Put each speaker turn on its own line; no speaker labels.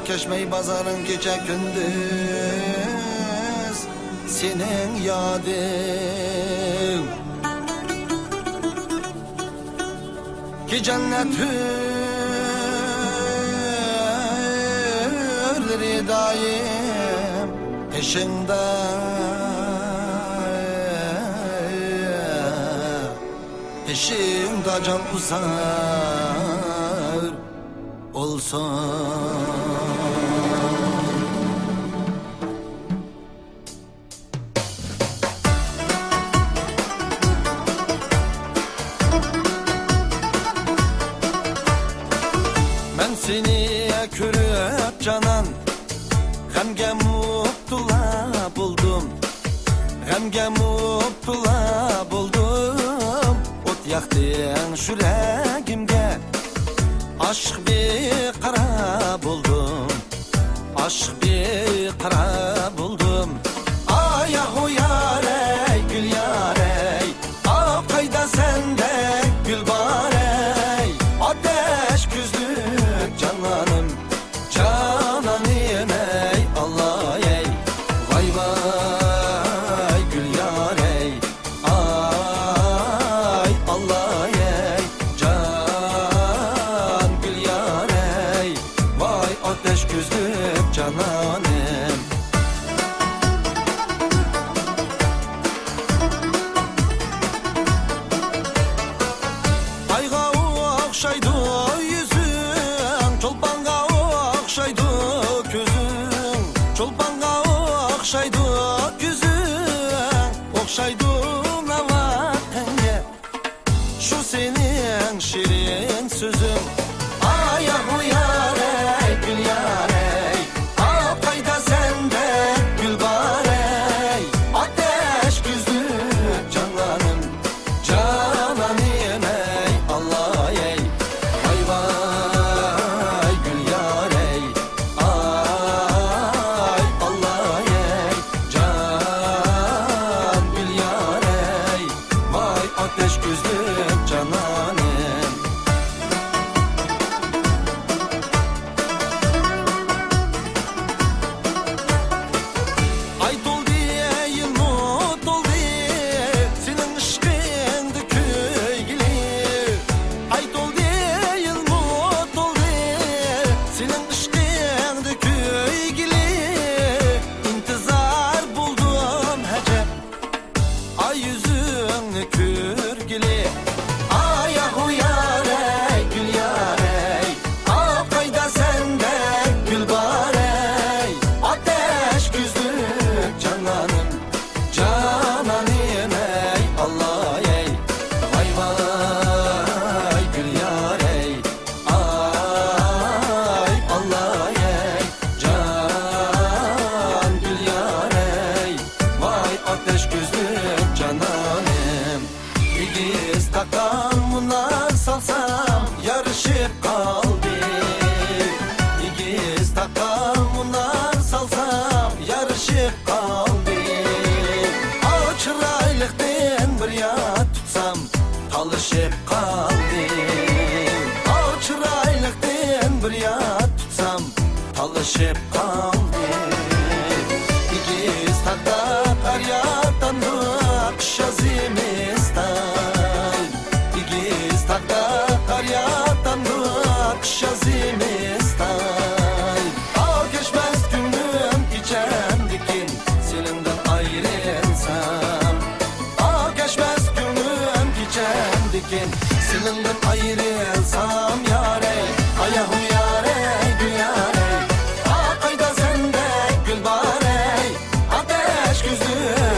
Keşmeyi bazarın gece gündüz senin yadın. Ki cennet hürleri daim peşinde. Peşimde can uzar olsun. Ben seni körüp canan, Gemge mutlula buldum, Gemge mutlula buldum. Ot yaktın şüregimge, aşk bir kara buldum, aşk bir kara buldum. Ay yahu yarey, gül yarey, akayda sende gül barey. Ateş küzlük canlanım, cananım ey Allah ey. Vay vay gül yarey, ay Allah ey. Can gül yarey, vay ateş küzlük cananım. Ayga okşaydı yüzün, çolpanga okşaydı gözün. Çolpanga okşaydı yüzün, okşaydı navatenge. Şu senin şirin sözün. Ay yahu yarey, gül yarey, akayda sende gül barey. Ateş güzlük canlanım, cananım ey Allah ey. Vay vay gül yarey, ay Allah ey. Can gül yarey, vay ateş güzlük cananım. Ay doldu yılmut doldu, senin ışkındı köygili. Ay doldu yılmut doldu, senin ışkındı köygili. İntizar buldum hece, ay yüzünü kürgili. Ay yahu yarey, gül yarey, akayda sende gül barey. Ateş güzlük cananım, cananım ey Allah ey. Vay vay gül yarey, ay Allah ey. Can gül yarey, vay ateş güzlük cananım. İgiz takamına salsam yarışıp kaldı. İgiz takamına salsam yarışıp kaldı. Açıraylıktan bir yat tutsam talışıp kaldı. Açıraylıktan bir yat tutsam talışıp kaldı. İgiz takta kar yağdandı kış azimizden. İgiz takta kar yağdandı kış azimizden. Al geçmez günüm geçendikin, seninden ayrılsam. Al geçmez günüm geçendikin, seninden ayrılsam yarey. Ay yahu yarey, gül yarey, akayda sende gül barey. Ateş güzlük